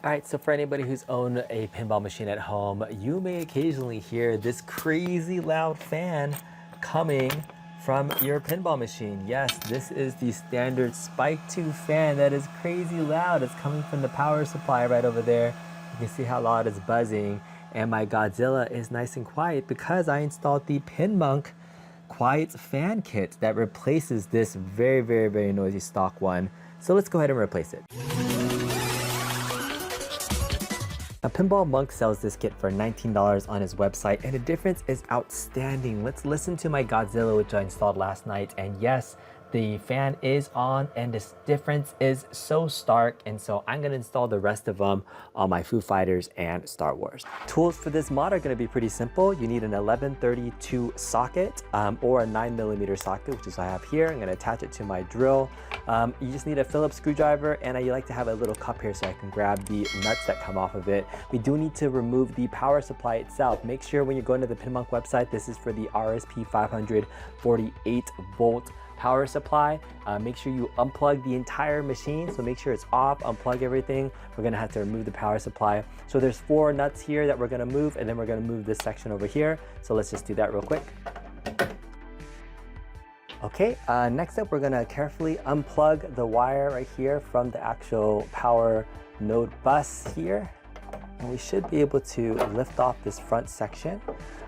All right, so for anybody who's owned a pinball machine at home, you may occasionally hear this crazy loud fan coming from your pinball machine. Yes, this is the standard Spike 2 fan that is crazy loud. It's coming from the power supply right over there. You can see how loud it's buzzing. And my Godzilla is nice and quiet because I installed the Pinball Monk Quiet Fan Kit that replaces this very noisy stock one. So let's go ahead and replace it. Now, Pinball Monk sells this kit for $19 on his website, and the difference is outstanding. Let's listen to my Godzilla, which I installed last night, and yes, the fan is on, and this difference is so stark, and so I'm gonna install the rest of them on my Foo Fighters and Star Wars. Tools for this mod are gonna be pretty simple. You need an 1132 socket or a 9mm socket, which is what I have here. I'm gonna attach it to my drill. You just need a Phillips screwdriver, and you like to have a little cup here so I can grab the nuts that come off of it. We do need to remove the power supply itself. Make sure when you're going to the Pinball Monk website, this is for the RSP 500 48 volt power supply. Make sure you unplug the entire machine, so make sure it's off, unplug everything. We're gonna have to remove the power supply. So there's 4 nuts here that we're gonna move, and then we're gonna move this section over here. So let's just do that real quick. Okay, next up we're gonna carefully unplug the wire right here from the actual power node bus here. And we should be able to lift off this front section.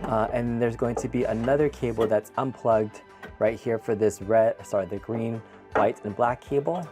And there's going to be another cable that's unplugged right here for this the green, white, and black cable.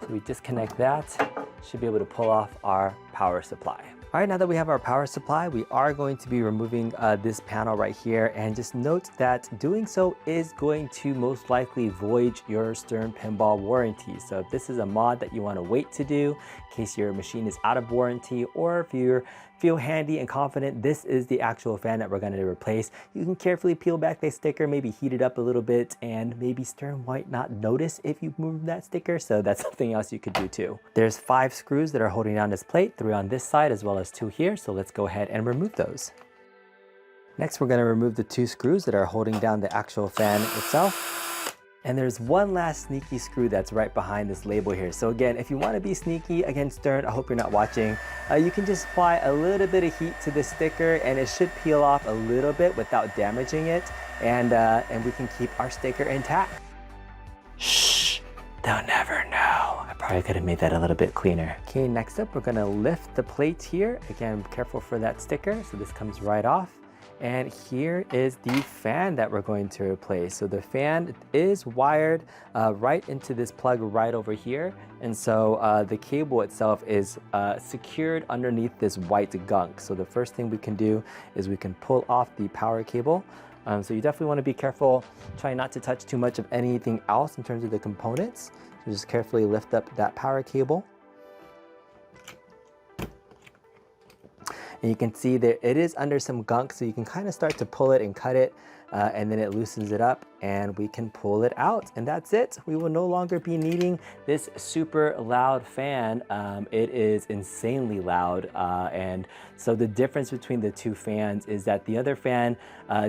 So we disconnect that, should be able to pull off our power supply. All right, now that we have our power supply, we are going to be removing this panel right here, and just note that doing so is going to most likely void your Stern Pinball warranty. So if this is a mod that you want to wait to do in case your machine is out of warranty, or if you feel handy and confident this is the actual fan that we're going to replace, you can carefully peel back the sticker, maybe heat it up a little bit, and maybe Stern might not notice if you move that sticker, so that's something else you could do too. There's 5 screws that are holding down this plate, 3 on this side as well as 2 here, so let's go ahead and remove those. Next, we're going to remove the 2 screws that are holding down the actual fan itself. And there's one last sneaky screw that's right behind this label here. So again, if you want to be sneaky, again, Stern, I hope you're not watching, you can just apply a little bit of heat to the sticker, and it should peel off a little bit without damaging it, and we can keep our sticker intact. Shh, they'll never know. I probably could have made that a little bit cleaner. Okay, next up, we're gonna lift the plate here. Again, be careful for that sticker, so this comes right off. And here is the fan that we're going to replace. So the fan is wired right into this plug right over here. And so the cable itself is secured underneath this white gunk. So the first thing we can do is we can pull off the power cable. So you definitely want to be careful, try not to touch too much of anything else in terms of the components. So just carefully lift up that power cable. And you can see that it is under some gunk, so you can kind of start to pull it and cut it, and then it loosens it up, and we can pull it out, and that's it. We will no longer be needing this super loud fan. It is insanely loud, and so the difference between the 2 fans is that the other fan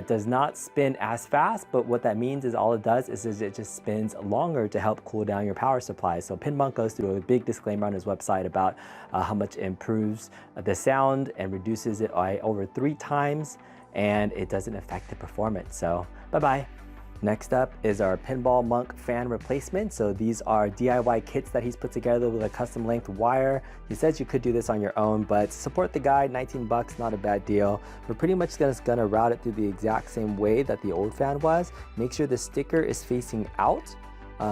does not spin as fast, but what that means is all it does is it just spins longer to help cool down your power supply. So Pinball Monk goes through a big disclaimer on his website about how much it improves the sound and reduces it by over 3 times, and it doesn't affect the performance. So bye-bye. Next up is our Pinball Monk fan replacement. So these are DIY kits that he's put together with a custom length wire. He says you could do this on your own, but support the guy, 19 bucks, not a bad deal. We're pretty much just gonna route it through the exact same way that the old fan was. Make sure the sticker is facing out.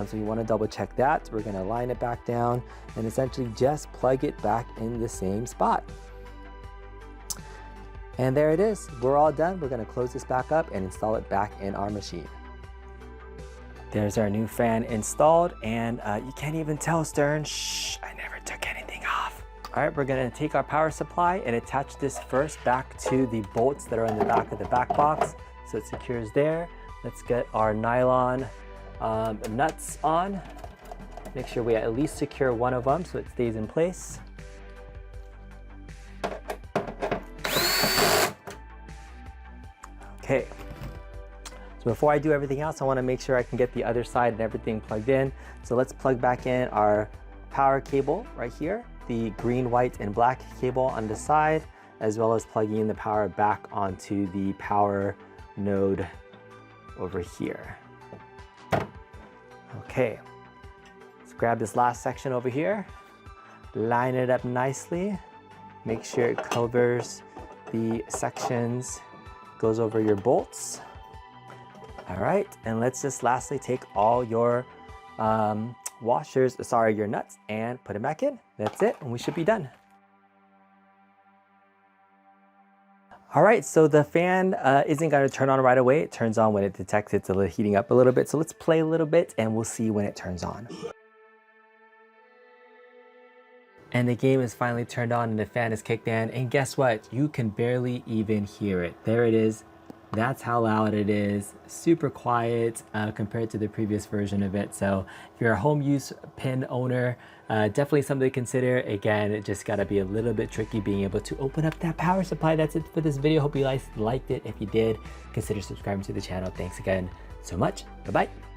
So you want to double check that. We're gonna line it back down and essentially just plug it back in the same spot. And there it is. We're all done. We're gonna close this back up and install it back in our machine. There's our new fan installed, and you can't even tell, Stern. Shh, I never took anything off. All right, we're gonna take our power supply and attach this first back to the bolts that are in the back of the back box, so it secures there. Let's get our nylon nuts on. Make sure we at least secure one of them so it stays in place. Okay, so before I do everything else, I want to make sure I can get the other side and everything plugged in. So let's plug back in our power cable right here. the green, white, and black cable on the side, as well as plugging in the power back onto the power node over here. Okay, let's grab this last section over here, line it up nicely, make sure it covers the sections, goes over your bolts. All right, and let's just lastly take all your your nuts, and put them back in. That's it, and we should be done. All right, so the fan isn't going to turn on right away. It turns on when it detects it's heating up a little bit. So let's play a little bit and we'll see when it turns on. And the game is finally turned on and the fan is kicked in. And guess what? You can barely even hear it. There it is. That's how loud it is. Super quiet compared to the previous version of it. So if you're a home use pin owner, definitely something to consider. Again, it just gotta be a little bit tricky being able to open up that power supply. That's it for this video. Hope you guys liked it. If you did, consider subscribing to the channel. Thanks again so much. Bye-bye.